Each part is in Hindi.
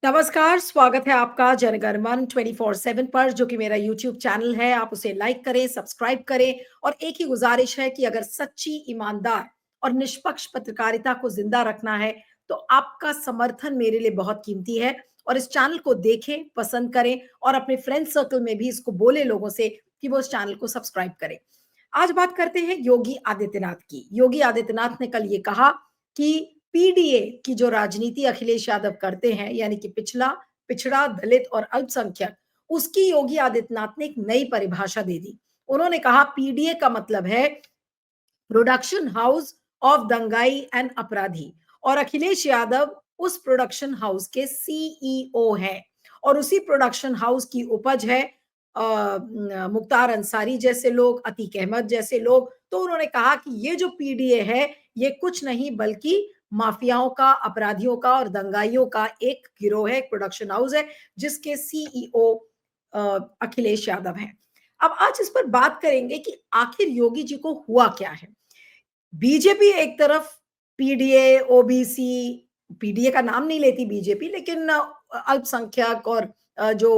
नमस्कार, स्वागत है आपका जनगणमन 24/7 पर जो कि मेरा यूट्यूब चैनल है। आप उसे लाइक करें, सब्सक्राइब करें और एक ही गुज़ारिश है कि अगर सच्ची, ईमानदार और निष्पक्ष पत्रकारिता को ज़िंदा रखना है, तो आपका समर्थन मेरे लिए बहुत कीमती है और इस चैनल को देखें, पसंद करें और अपने फ्रेंड सर्कल में भी इसको बोलें लोगों से कि वो इस चैनल को सब्सक्राइब करें। आज बात करते हैं योगी आदित्यनाथ की। योगी आदित्यनाथ ने कल ये कहा कि पीडीए की जो राजनीति अखिलेश यादव करते हैं, यानी कि पिछड़ा, दलित और अल्पसंख्यक, उसकी योगी आदित्यनाथ ने एक नई परिभाषा दे दी। उन्होंने कहा पीडीए का मतलब है प्रोडक्शन हाउस ऑफ दंगाई एंड अपराधी और अखिलेश यादव उस प्रोडक्शन हाउस के सीईओ हैं और उसी प्रोडक्शन हाउस की उपज है मुख्तार अंसारी जैसे लोग, अतीक अहमद जैसे लोग। तो उन्होंने कहा कि ये जो पीडीए है, ये कुछ नहीं बल्कि माफियाओं का, अपराधियों का और दंगाइयों का एक गिरोह है, एक प्रोडक्शन हाउस है, जिसके सीईओ अखिलेश यादव हैं। अब आज इस पर बात करेंगे कि आखिर योगी जी को हुआ क्या है। बीजेपी एक तरफ पीडीए, ओबीसी, पीडीए का नाम नहीं लेती बीजेपी, लेकिन अल्पसंख्यक और जो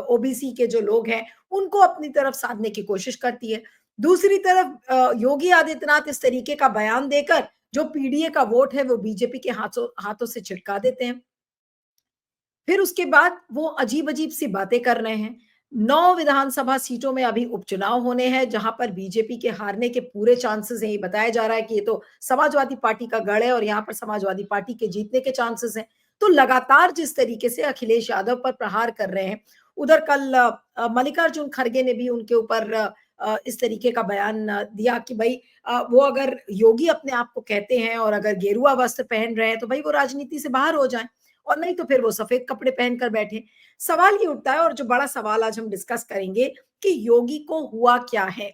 ओबीसी के जो लोग हैं, उनको अपनी तरफ साधने की कोशिश करती है। दूसरी तरफ योगी आदित्यनाथ इस तरीके का बयान देकर जो पीडीए का वोट है, वो बीजेपी के हाथों हाथों से छिटका देते हैं। फिर उसके बाद वो अजीब-अजीब सी बातें कर रहे हैं। 9 विधानसभा सीटों में अभी उपचुनाव होने हैं, जहाँ पर बीजेपी के हारने के पूरे चांसेस हैं। ये बताया जा रहा है कि ये तो समाजवादी पार्टी का गढ़ है और यहाँ पर समाजवादी पार्टी के जीतने के चांसेस हैं। तो लगातार जिस तरीके से अखिलेश यादव पर प्रहार कर रहे हैं, उधर कल मल्लिकार्जुन खड़गे ने भी उनके ऊपर इस तरीके का बयान दिया कि भई वो अगर योगी अपने आप को कहते हैं और अगर गेरुआ वस्त्र पहन रहे हैं, तो भई वो राजनीति से बाहर हो जाएँ। और नहीं तो फिर वो सफेद कपड़े पहनकर बैठे। सवाल ये उठता है और जो बड़ा सवाल आज हम डिस्कस करेंगे कि योगी को हुआ क्या है?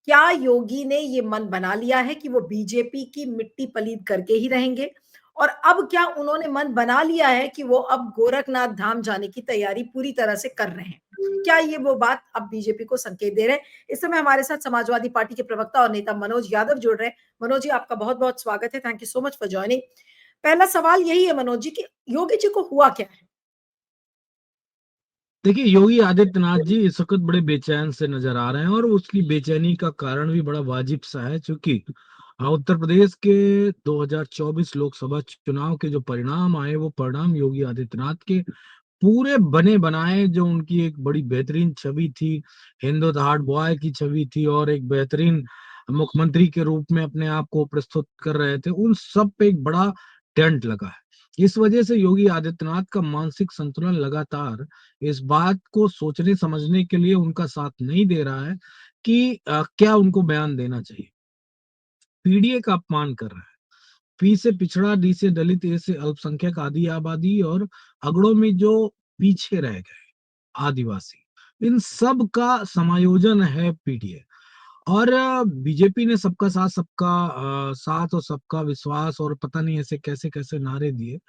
क्या योगी ने ये मन बना लिया है कि वो बीजेपी की मिट्टी पलीद करके ही रहेंगे? और अब क्या उन्होंने मन बना लिया है कि वो अब गोरखनाथ धाम जाने की तैयारी पूरी तरह से कर रहे हैं? क्या ये वो बात अब बीजेपी को संकेत दे रहे हैं? इस समय हमारे साथ समाजवादी पार्टी के प्रवक्ता और नेता मनोज यादव जुड़ रहे हैं। मनोज जी, आपका बहुत-बहुत स्वागत है। Thank you so much for joining. पहला सवाल यही है मनोज जी कि योगी जी को हुआ क्या है? देखिए, योगी आदित्यनाथ जी इस वक़्त बड़े बेचैन से नज़र आ रहे हैं और उसकी बेचैनी का कारण भी बड़ा वाजिब-सा है क्योंकि उत्तर प्रदेश के 2024 लोकसभा चुनाव के जो परिणाम आए, वो परिणाम योगी आदित्यनाथ के पूरे बने-बनाए जो उनकी एक बड़ी बेहतरीन छवि थी, हिंदू द हार्ड बॉय की छवि थी और एक बेहतरीन मुख्यमंत्री के रूप में अपने आप को प्रस्तुत कर रहे थे, उन सब पे एक बड़ा डेंट लगा है। इस वजह से योगी आदित्यनाथ का मानसिक संतुलन लगातार इस बात को सोचने समझने के लिए उनका साथ नहीं दे रहा है कि क्या उनको बयान देना चाहिए। पीडीए का अपमान कर रहा है। पी से पिछड़ा, डी से दलित, ए से अल्पसंख्यक, आदि आबादी और अगड़ों में जो पीछे रह गए आदिवासी, इन सब का समायोजन है पीडीए। और बीजेपी ने सबका साथ, सबका साथ और सबका विश्वास और पता नहीं ऐसे कैसे-कैसे नारे दिए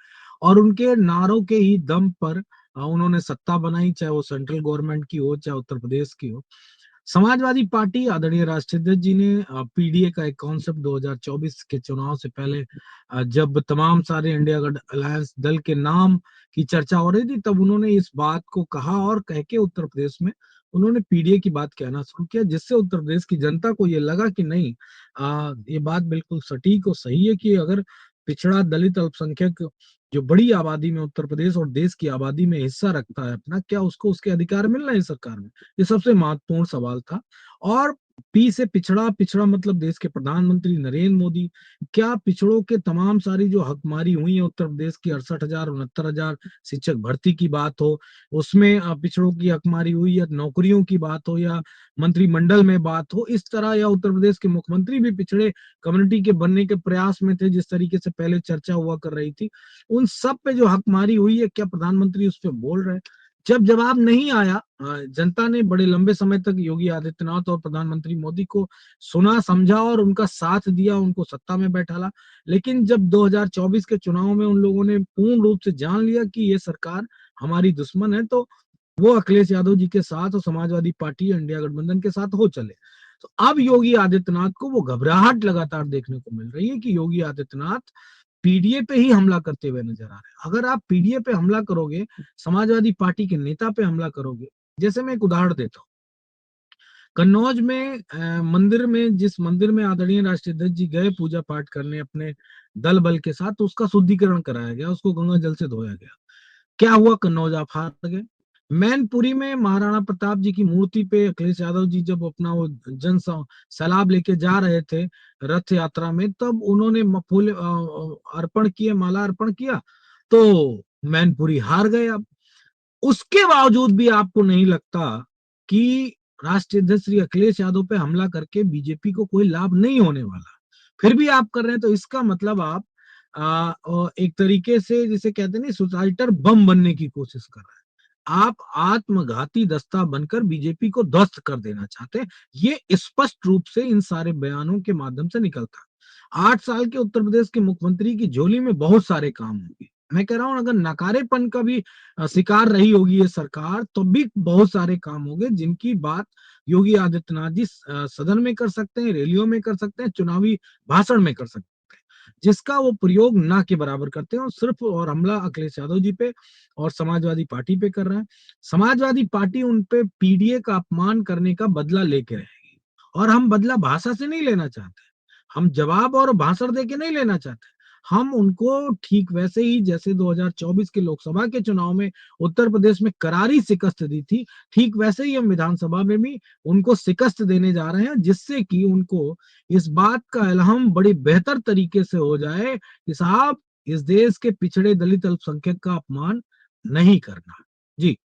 और उनके नारों के ही दम पर उन्होंने सत्ता बनाई, चाहे वो सेंट्रल गवर्नमेंट की हो, चाहे उत्तर प्रदेश की हो। समाजवादी पार्टी आदरणीय राष्ट्रीय अध्यक्ष जी ने पीडीए का एक कॉन्सेप्ट 2024 के चुनाव से पहले जब तमाम सारे इंडिया गठ अलायंस दल के नाम की चर्चा हो रही थी, तब उन्होंने इस बात को कहा और कह के उत्तर प्रदेश में उन्होंने पीडीए की बात कहना शुरू किया, जिससे उत्तर प्रदेश की जनता को ये लगा कि नहीं, ये बात बिल्कुल सटीक और सही है कि अगर पिछड़ा, दलित, अल्पसंख्यक जो बड़ी आबादी में उत्तर प्रदेश और देश की आबादी में हिस्सा रखता है अपना, क्या उसको उसके अधिकार मिल रहे हैं सरकार में? ये सबसे महत्वपूर्ण सवाल था। और पी से पिछड़ा, पिछड़ा मतलब देश के प्रधानमंत्री नरेंद्र मोदी, क्या पिछड़ों के तमाम सारी जो हकमारी हुई है उत्तर प्रदेश की 68,000 69,000 शिक्षक भर्ती की बात हो, उसमें पिछड़ों की हकमारी हुई या नौकरियों की बात हो या मंत्रिमंडल में बात हो, इस तरह या उत्तर प्रदेश के मुख्यमंत्री भी पिछड़े कम्युनिटी के बनने के प्रयास में थे, जिस तरीके से पहले चर्चा हुआ कर रही थी, उन सब पे जो हकमारी हुई है, क्या प्रधानमंत्री उस पे बोल रहे हैं? जब जवाब नहीं आया, जनता ने बड़े लंबे समय तक योगी आदित्यनाथ और प्रधानमंत्री मोदी को सुना, समझा और उनका साथ दिया, उनको सत्ता में बैठाला। लेकिन जब 2024 के चुनाव में उन लोगों ने पूर्ण रूप से जान लिया कि ये सरकार हमारी दुश्मन है, तो वो अखिलेश यादव जी के साथ और समाजवादी पार्टी इंडिया गठबंधन के साथ हो चले। तो अब योगी आदित्यनाथ को वो घबराहट लगातार देखने को मिल रही है कि योगी आदित्यनाथ पीडीए पे ही हमला करते हुए नजर आ रहे हैं। अगर आप पीडीए पे हमला करोगे, समाजवादी पार्टी के नेता पे हमला करोगे, जैसे मैं एक उदाहरण देता हूँ, कन्नौज में मंदिर में, जिस मंदिर में आदरणीय राष्ट्रीय अध्यक्ष जी गए पूजा पाठ करने अपने दल बल के साथ, तो उसका शुद्धिकरण कराया गया, उसको गंगा जल से धोया गया। क्या हुआ, कन्नौज आप हार गए। मैनपुरी में महाराणा प्रताप जी की मूर्ति पे अखिलेश यादव जी जब अपना वो सैलाब लेके जा रहे थे रथ यात्रा में, तब उन्होंने फूल अर्पण किए, माला अर्पण किया, तो मैनपुरी हार गए। अब उसके बावजूद भी आपको नहीं लगता कि राष्ट्रीय अध्यक्ष श्री अखिलेश यादव पे हमला करके बीजेपी को कोई लाभ नहीं होने वाला, फिर भी आप कर रहे हैं, तो इसका मतलब आप एक तरीके से जिसे कहते हैं ना, सोसाइटर बम बनने की कोशिश कर रहे हैं। आप आत्मघाती दस्ता बनकर बीजेपी को ध्वस्त कर देना चाहते हैं। ये स्पष्ट रूप से इन सारे बयानों के माध्यम से निकलता है। 8 साल के उत्तर प्रदेश के मुख्यमंत्री की झोली में बहुत सारे काम होंगे। मैं कह रहा हूं, अगर नकारेपन का भी शिकार रही होगी ये सरकार, तो भी बहुत सारे काम होंगे जिनकी बात योगी आदित्यनाथ जी सदन में कर सकते हैं, रैलियों में कर सकते हैं, चुनावी भाषण में कर सकते हैं, जिसका वो प्रयोग ना के बराबर करते हैं, और सिर्फ और हमला अखिलेश यादव जी पे और समाजवादी पार्टी पे कर रहे हैं। समाजवादी पार्टी उन पे पीडीए का अपमान करने का बदला लेके रहेगी, और हम बदला भाषा से नहीं लेना चाहते, हम जवाब और भाषण दे के नहीं लेना चाहते। हम उनको ठीक वैसे ही जैसे 2024 के लोकसभा के चुनाव में उत्तर प्रदेश में करारी शिकस्त दी थी, ठीक वैसे ही हम विधानसभा में भी उनको शिकस्त देने जा रहे हैं, जिससे कि उनको इस बात का इल्हाम बड़ी बेहतर तरीके से हो जाए कि साहब, इस देश के पिछड़े दलित अल्पसंख्यक का अपमान नहीं करना। जी।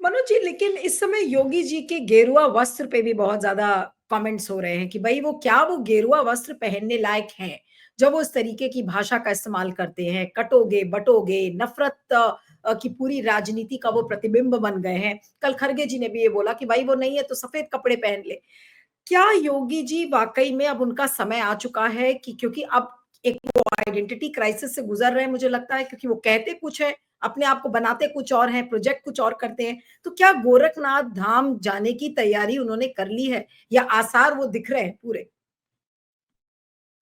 मनोज जी, लेकिन इस समय योगी जी के गेरुआ वस्त्र पे भी बहुत ज्यादा कमेंट्स हो रहे हैं कि भाई वो गेरुआ वस्त्र पहनने लायक हैं जब वो इस तरीके की भाषा का इस्तेमाल करते हैं, कटोगे बटोगे, नफरत की पूरी राजनीति का वो प्रतिबिंब बन गए हैं। कल खरगे जी ने भी ये बोला कि भाई वो नहीं है तो सफेद कपड़े पहन ले। क्या योगी जी वाकई में अब उनका समय आ चुका है कि क्योंकि अब एक वो आइडेंटिटी क्राइसिस से गुजर रहे हैं, मुझे लगता है, क्योंकि वो कहते कुछ है, अपने आप को बनाते कुछ और हैं, प्रोजेक्ट कुछ और करते हैं। तो क्या गोरखनाथ धाम जाने की तैयारी उन्होंने कर ली है या आसार वो दिख रहे हैं पूरे?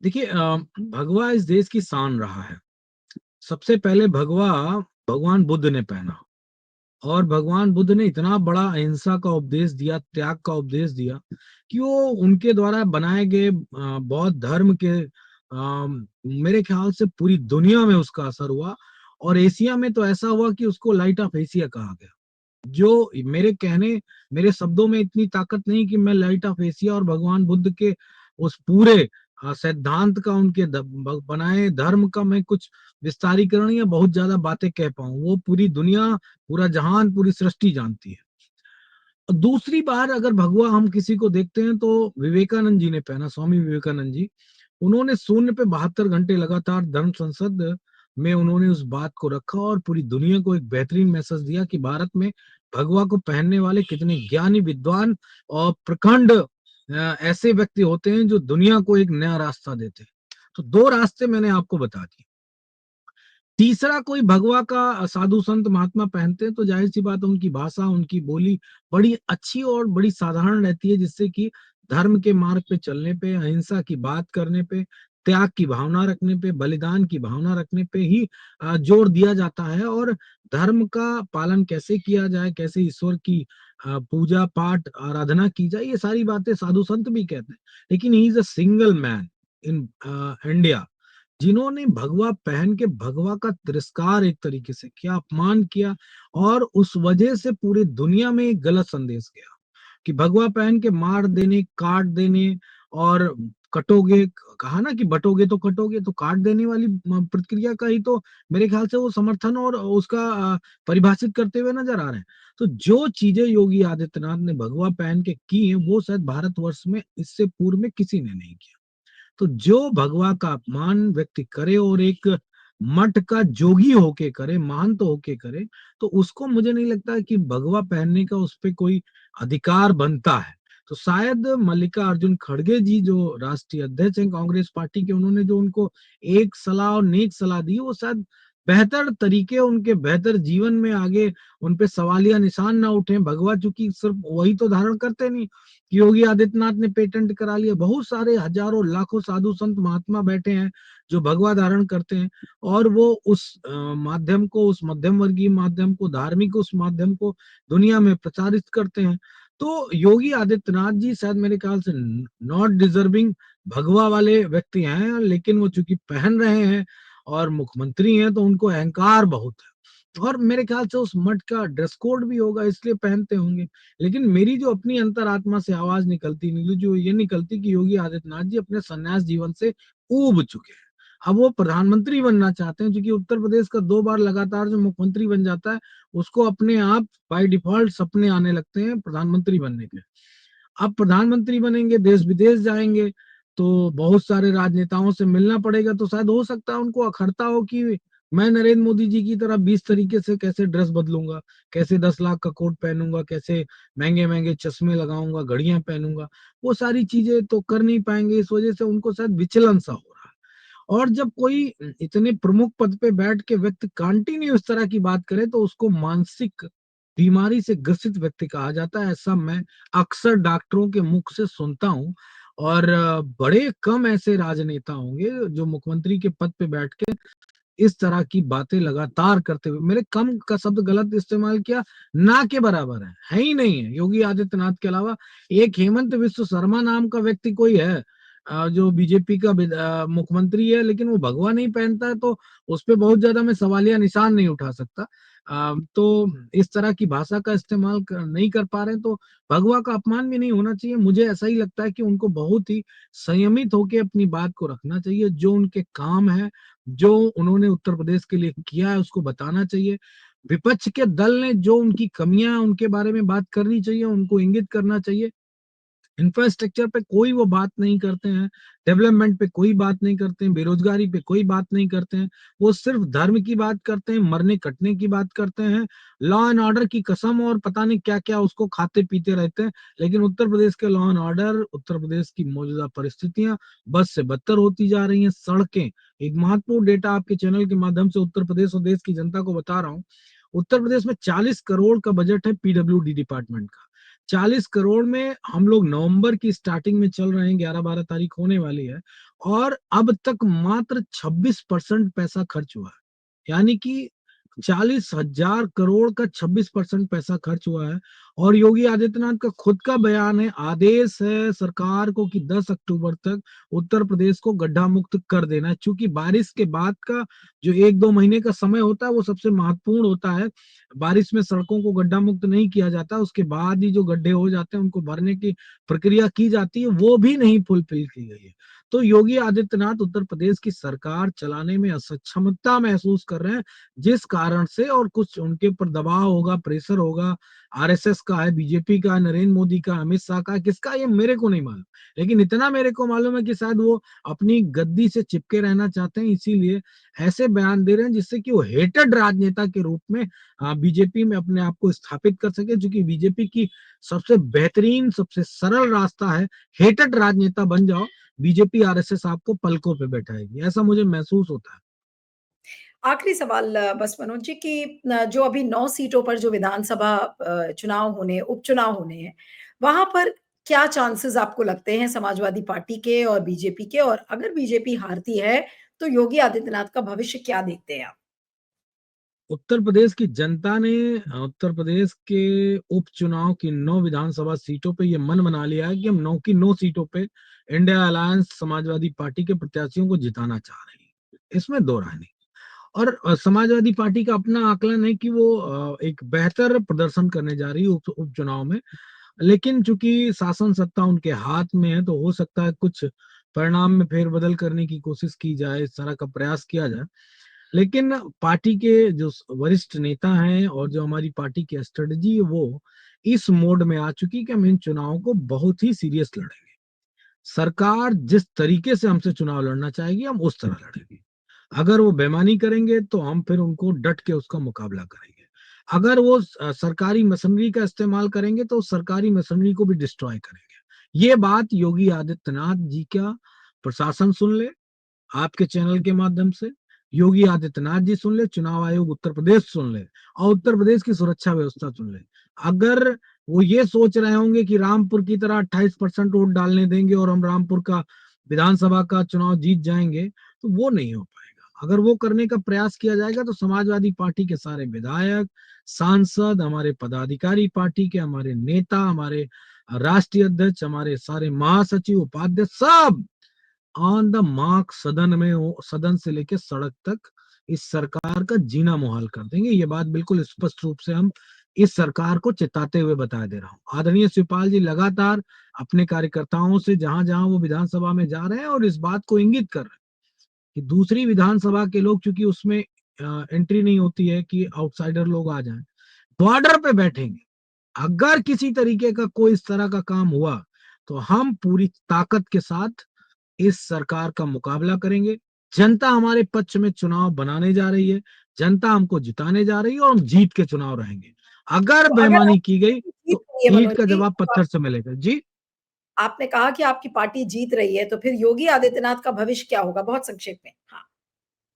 देखिए, भगवा इस देश की शान रहा है। सबसे पहले भगवा भगवान बुद्ध ने पहना, और भगवान बुद्ध ने इतना बड़ा अहिंसा का उपदेश दिया, त्याग का उपदेश दिया, कि वो उनके द्वारा बनाए गए बौद्ध धर्म के मेरे ख्याल से पूरी दुनिया में उसका असर हुआ, और एशिया में तो ऐसा हुआ कि उसको लाइट ऑफ एशिया कहा गया। जो मेरे शब्दों में इतनी ताकत नहीं कि मैं लाइट ऑफ एशिया और भगवान बुद्ध के उस पूरे सिद्धांत का, उनके बनाए धर्म का मैं कुछ विस्तारीकरण या बहुत ज्यादा बातें कह पाऊं। वो पूरी दुनिया, पूरा जहान, पूरी सृष्टि जानती है। दूसरी बार अगर भगवा हम किसी को देखते हैं तो विवेकानंद जी ने पहना, स्वामी विवेकानंद जी। उन्होंने शून्य पे 72 घंटे लगातार धर्म संसद में उन्होंने उस बात को रखा, और पूरी दुनिया को एक बेहतरीन मैसेज दिया कि भारत में भगवा को पहनने वाले कितने ज्ञानी, विद्वान और प्रखंड ऐसे व्यक्ति होते हैं जो दुनिया को एक नया रास्ता देते हैं। तो दो रास्ते मैंने आपको बता दिए। तीसरा कोई भगवा का साधु संत महात्मा पहनते हैं तो जाहिर सी बात है, उनकी भाषा, उनकी बोली बड़ी अच्छी और बड़ी साधारण रहती है, जिससे कि धर्म के मार्ग पे चलने पे, अहिंसा की बात करने पे, त्याग की भावना रखने पे, बलिदान की भावना रखने पे ही जोर दिया जाता है। और धर्म का पालन कैसे किया जाए, कैसे ईश्वर की पूजा पाठ आराधना की जाए, ये सारी बातें साधु संत भी कहते हैं। लेकिन he is a single man in India जिन्होंने भगवा पहन के भगवा का तिरस्कार एक तरीके से किया, अपमान किया, और उस वजह से पूरी दुनिया में एक गलत संदेश गया कि भगवा पहन के मार देने, काट देने, और कटोगे, कहा ना कि बटोगे तो कटोगे, तो काट देने वाली प्रतिक्रिया का ही तो मेरे ख्याल से वो समर्थन और उसका परिभाषित करते हुए नजर आ रहे हैं। तो जो चीजें योगी आदित्यनाथ ने भगवा पहन के की हैं, वो शायद भारतवर्ष में इससे पूर्व में किसी ने नहीं किया। तो जो भगवा का अपमान व्यक्ति करे और एक मठ का जोगी होके करे, महंत होके करे, तो उसको मुझे नहीं लगता कि भगवा पहनने का उस पे कोई अधिकार बनता है। तो शायद मल्लिकार्जुन खड़गे जी जो राष्ट्रीय अध्यक्ष हैं कांग्रेस पार्टी के, उन्होंने जो उनको एक सलाह और नेक सलाह दी, वो शायद बेहतर तरीके, उनके बेहतर जीवन में आगे उन पे सवालिया निशान ना उठे। भगवा चूंकि सिर्फ वही तो धारण करते नहीं कि योगी आदित्यनाथ ने पेटेंट करा लिया, बहुत सारे हजारों लाखों साधु संत महात्मा बैठे हैं जो भगवा धारण करते हैं, और वो उस माध्यम को, उस मध्यम वर्गीय माध्यम को, धार्मिक उस माध्यम को दुनिया में प्रचारित करते हैं। तो योगी आदित्यनाथ जी शायद मेरे ख्याल से नॉट डिजर्विंग भगवा वाले व्यक्ति हैं, लेकिन वो चूंकि पहन रहे हैं और मुख्यमंत्री हैं तो उनको अहंकार बहुत है, और मेरे ख्याल से उस मठ का ड्रेस कोड भी होगा इसलिए पहनते होंगे। लेकिन मेरी जो अपनी अंतरात्मा से आवाज निकलती, नीलू, जो ये निकलती कि योगी आदित्यनाथ जी अपने संन्यास जीवन से ऊब चुके हैं। अब वो प्रधानमंत्री बनना चाहते हैं, क्योंकि उत्तर प्रदेश का 2 बार लगातार जो मुख्यमंत्री बन जाता है उसको अपने आप बाय डिफॉल्ट सपने आने लगते हैं प्रधानमंत्री बनने के। अब प्रधानमंत्री बनेंगे, देश विदेश जाएंगे, तो बहुत सारे राजनेताओं से मिलना पड़ेगा, तो शायद हो सकता है उनको अखरता हो कि मैं नरेंद्र मोदी जी की तरह 20 तरीके से कैसे ड्रेस बदलूंगा, कैसे 10 लाख का कोट पहनूंगा, कैसे महंगे महंगे चश्मे लगाऊंगा, घड़ियां पहनूंगा। वो सारी चीजें तो कर नहीं पाएंगे, इस वजह से उनको शायद विचलन सा हो रहा है। और जब कोई इतने प्रमुख पद पे बैठ के व्यक्ति कंटिन्यू इस तरह की बात करे तो उसको मानसिक बीमारी से ग्रसित व्यक्ति कहा जाता है, ऐसा मैं अक्सर डॉक्टरों के मुख से सुनता हूँ। और बड़े कम ऐसे राजनेता होंगे जो मुख्यमंत्री के पद पे बैठ के इस तरह की बातें लगातार करते हुए, मेरे कम का शब्द गलत इस्तेमाल किया, ना के बराबर है ही नहीं है योगी आदित्यनाथ के अलावा। एक हेमंत विश्व शर्मा नाम का व्यक्ति कोई है जो बीजेपी का मुख्यमंत्री है, लेकिन वो भगवा नहीं पहनता है, तो उस पर बहुत ज्यादा मैं सवालिया निशान नहीं उठा सकता। तो इस तरह की भाषा का इस्तेमाल नहीं कर पा रहे, तो भगवा का अपमान भी नहीं होना चाहिए। मुझे ऐसा ही लगता है कि उनको बहुत ही संयमित होकर अपनी बात को रखना चाहिए, जो उनके काम है, जो उन्होंने उत्तर प्रदेश के लिए किया है उसको बताना चाहिए। विपक्ष के दल ने जो उनकी कमियां उनके बारे में बात करनी चाहिए, उनको इंगित करना चाहिए। इंफ्रास्ट्रक्चर पे कोई वो बात नहीं करते हैं, डेवलपमेंट पे कोई बात नहीं करते हैं, बेरोजगारी पे कोई बात नहीं करते हैं। वो सिर्फ धर्म की बात करते हैं, मरने कटने की बात करते हैं, लॉ एंड ऑर्डर की कसम और पता नहीं क्या क्या उसको खाते पीते रहते हैं। लेकिन उत्तर प्रदेश के law and order, Uttar Pradesh की मौजूदा परिस्थितियां बस से बदतर होती जा रही हैं। सड़कें, एक महत्वपूर्ण डेटा आपके चैनल के माध्यम से उत्तर प्रदेश और देश की जनता को बता रहा हूँ। उत्तर प्रदेश में 40 करोड़ का बजट है पीडब्ल्यूडी डिपार्टमेंट का। 40 करोड़ में हम लोग नवंबर की स्टार्टिंग में चल रहे हैं, 11-12 तारीख होने वाली है, और अब तक मात्र 26% पैसा खर्च हुआ है। यानी कि 40,000 करोड़ का 26% पैसा खर्च हुआ है। और योगी आदित्यनाथ का खुद का बयान है, आदेश है सरकार को कि 10 अक्टूबर तक उत्तर प्रदेश को गड्ढा मुक्त कर देना है। चूंकि बारिश के बाद का जो 1-2 महीने का समय होता है वो सबसे महत्वपूर्ण होता है। बारिश में सड़कों को गड्ढा मुक्त नहीं किया जाता, उसके बाद ही जो गड्ढे हो जाते हैं उनको भरने की प्रक्रिया की जाती है, वो भी नहीं फुलफिल की गई है। तो योगी आदित्यनाथ उत्तर प्रदेश की सरकार चलाने में असक्षमता महसूस कर रहे हैं, जिस कारण से, और कुछ उनके ऊपर दबाव होगा, प्रेशर होगा, आरएसएस का है, बीजेपी का है, नरेंद्र मोदी का, अमित शाह का है, किसका ये मेरे को नहीं मालूम। लेकिन इतना मेरे को मालूम है कि शायद वो अपनी गद्दी से चिपके रहना चाहते हैं, इसीलिए ऐसे बयान दे रहे हैं जिससे कि वो हेटेड राजनेता के रूप में बीजेपी में अपने आप को स्थापित कर सके। क्योंकि बीजेपी की सबसे बेहतरीन, सबसे सरल रास्ता है, हेटेड राजनेता बन जाओ, बीजेपी आरएसएस आपको पलकों पे बैठाएगी, ऐसा मुझे महसूस होता है। आखिरी सवाल बस मनोज जी कि जो अभी 9 सीटों पर जो विधानसभा चुनाव होने, उपचुनाव होने हैं, वहां पर क्या चांसेस आपको लगते हैं समाजवादी पार्टी के और बीजेपी के? और अगर बीजेपी हारती है तो योगी आदित्यनाथ का भविष्य क्या देखते हैं आप? उत्तर प्रदेश की जनता ने उत्तर प्रदेश के उपचुनाव की 9 विधानसभा सीटों पे ये मन बना लिया है कि हम 9 की 9 सीटों पे इंडिया अलायंस समाजवादी पार्टी के प्रत्याशियों को जिताना चाह रहे हैं, इसमें दो राय नहीं। और समाजवादी पार्टी का अपना आकलन है कि वो एक बेहतर प्रदर्शन करने जा रही है उपचुनाव में। लेकिन चूंकि शासन सत्ता उनके हाथ में है, तो हो सकता है कुछ परिणाम में फेरबदल करने की कोशिश की जाए, इस तरह का प्रयास किया जाए। लेकिन पार्टी के जो वरिष्ठ नेता हैं और जो हमारी पार्टी की स्ट्रेटजी है, वो इस मोड में आ चुकी कि हम इन चुनावों को बहुत ही सीरियस लड़ेंगे। सरकार जिस तरीके से हमसे चुनाव लड़ना चाहेगी हम उस तरह लड़ेंगे। अगर वो बेईमानी करेंगे तो हम फिर उनको डट के उसका मुकाबला करेंगे। अगर वो सरकारी मशीनरी का इस्तेमाल करेंगे तो सरकारी मशीनरी को भी डिस्ट्रॉय करेंगे। ये बात योगी आदित्यनाथ जी का प्रशासन सुन ले, आपके चैनल के माध्यम से, योगी आदित्यनाथ जी सुन ले, चुनाव आयोग उत्तर प्रदेश सुन ले, और उत्तर प्रदेश की सुरक्षा व्यवस्था सुन ले। अगर वो ये सोच रहे होंगे कि रामपुर की तरह 28% वोट डालने देंगे और हम रामपुर का विधानसभा का चुनाव जीत जाएंगे, तो वो नहीं हो पाएगा। अगर वो करने का प्रयास किया जाएगा तो समाजवादी पार्टी के सारे विधायक, सांसद, हमारे पदाधिकारी पार्टी के, हमारे नेता, हमारे राष्ट्रीय अध्यक्ष, हमारे सारे महासचिव, उपाध्यक्ष, सब ऑन द मार्क सदन में, सदन से लेके सड़क तक इस सरकार का जीना मुहाल कर देंगे। ये बात बिल्कुल स्पष्ट रूप से हम इस सरकार को चिताते हुए बता दे रहा हूं। आदरणीय शिवपाल जी लगातार अपने कार्यकर्ताओं से जहां जहां वो विधानसभा में जा रहे हैं और इस बात को इंगित कर रहे हैं कि दूसरी विधानसभा के लोग, चूंकि उसमें एंट्री नहीं होती है कि आउटसाइडर लोग आ जाएं, बॉर्डर पे बैठेंगे। अगर किसी तरीके का कोई इस तरह का काम हुआ तो हम पूरी ताकत के साथ इस सरकार का मुकाबला करेंगे। जनता हमारे पक्ष में चुनाव बनाने जा रही है, जनता हमको जिताने जा रही है और हम जीत के चुनाव रहेंगे। अगर तो अगर बेईमानी की गई आपकी जीत तो रही है ईंट मनोज का जी, जवाब तो पत्थर से मिलेगा। जी आपने कहा कि आपकी पार्टी जीत रही है, तो फिर योगी आदित्यनाथ का भविष्य क्या होगा? बहुत संक्षेप में। हाँ।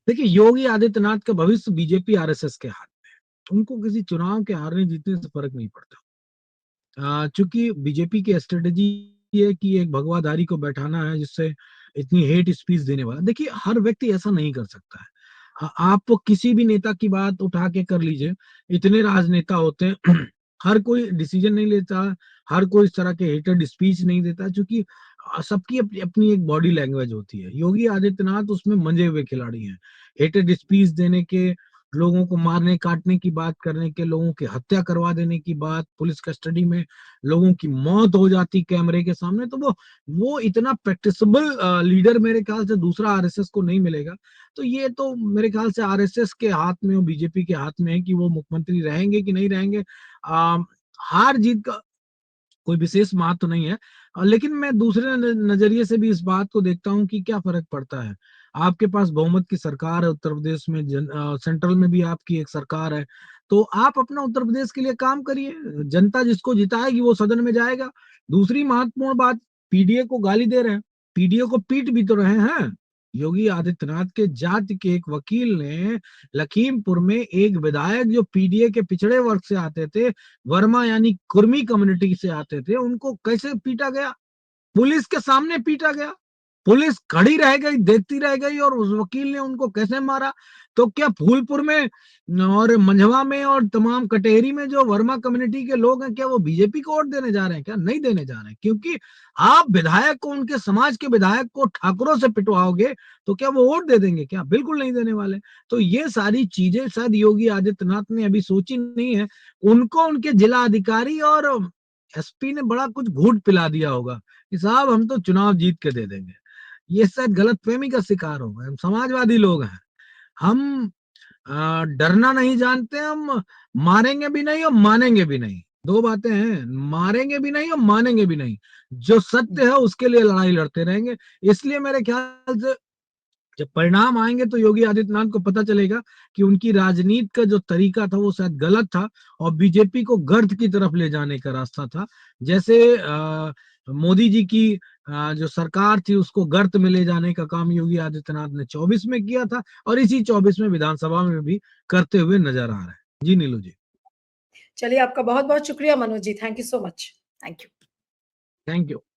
देखिए, योगी आदित्यनाथ का भविष्य बीजेपी आरएसएस के हाथ में है। उनको किसी चुनाव के हारने जीतने से फर्क नहीं पड़ता। चूंकि बीजेपी की स्ट्रेटेजी है कि एक भगवाधारी को बैठाना है जिससे इतनी हेट स्पीच देने वाला। देखिए, हर व्यक्ति ऐसा नहीं कर सकता है। आप किसी भी नेता की बात उठा के कर लीजिए, इतने राजनेता होते हैं हर कोई डिसीजन नहीं लेता, हर कोई इस तरह के हेटेड स्पीच नहीं देता, क्योंकि सबकी अपनी अपनी एक बॉडी लैंग्वेज होती है। योगी आदित्यनाथ उसमें मंजे हुए खिलाड़ी हैं। हेटेड स्पीच देने के, लोगों को मारने काटने की बात करने के, लोगों की हत्या करवा देने की बात, पुलिस कस्टडी में लोगों की मौत हो जाती कैमरे के सामने, तो वो इतना प्रैक्टिसेबल लीडर मेरे ख्याल से दूसरा आरएसएस को नहीं मिलेगा। तो ये तो मेरे ख्याल से आरएसएस के हाथ में और बीजेपी के हाथ में है कि वो मुख्यमंत्री रहेंगे कि नहीं रहेंगे। आ, हार जीत का कोई विशेष महत्व नहीं है। लेकिन मैं दूसरे नजरिए से भी इस बात को देखता हूँ कि क्या फर्क पड़ता है। आपके पास बहुमत की सरकार है उत्तर प्रदेश में, सेंट्रल में भी आपकी एक सरकार है, तो आप अपना उत्तर प्रदेश के लिए काम करिए। जनता जिसको जिताएगी वो सदन में जाएगा। दूसरी महत्वपूर्ण बात, पीडीए को गाली दे रहे हैं, पीडीए को पीट भी तो रहे हैं। योगी आदित्यनाथ के जाति के एक वकील ने लखीमपुर में एक विधायक जो पीडीए के पिछड़े वर्ग से आते थे, वर्मा यानी कुर्मी कम्युनिटी से आते थे, उनको कैसे पीटा गया? पुलिस के सामने पीटा गया। पुलिस खड़ी रह गई, देखती रह गई, और उस वकील ने उनको कैसे मारा। तो क्या फूलपुर में और मंझवा में और तमाम कटेहरी में जो वर्मा कम्युनिटी के लोग हैं, क्या वो बीजेपी को वोट देने जा रहे हैं? क्या नहीं देने जा रहे हैं? क्योंकि आप विधायक को, उनके समाज के विधायक को ठाकुरों से पिटवाओगे तो क्या वो वोट दे देंगे? क्या बिल्कुल नहीं देने वाले। तो ये सारी चीजें शायद योगी आदित्यनाथ ने अभी सोची नहीं है। उनको उनके जिला अधिकारी और एसपी ने बड़ा कुछ घूट पिला दिया होगा कि साहब हम तो चुनाव जीत के दे देंगे। ये शायद गलतफहमी का शिकार हो गए। हम समाजवादी लोग हैं, हम डरना नहीं जानते, हम मारेंगे भी नहीं और मानेंगे भी नहीं। दो बातें हैं, मारेंगे भी नहीं और मानेंगे भी नहीं। जो सत्य है उसके लिए लड़ाई लड़ते रहेंगे। इसलिए मेरे ख्याल से जब परिणाम आएंगे तो योगी आदित्यनाथ को पता चलेगा कि उनकी राजनीति का जो तरीका था वो शायद गलत था और बीजेपी को गर्त की तरफ ले जाने का रास्ता था। जैसे मोदी जी की जो सरकार थी उसको गर्त में ले जाने का काम योगी आदित्यनाथ ने 24 में किया था, और इसी 24 में विधानसभा में भी करते हुए नजर आ रहे हैं। जी नीलू जी। चलिए, आपका बहुत बहुत शुक्रिया Manoj ji. Thank you so much. Thank you. Thank you.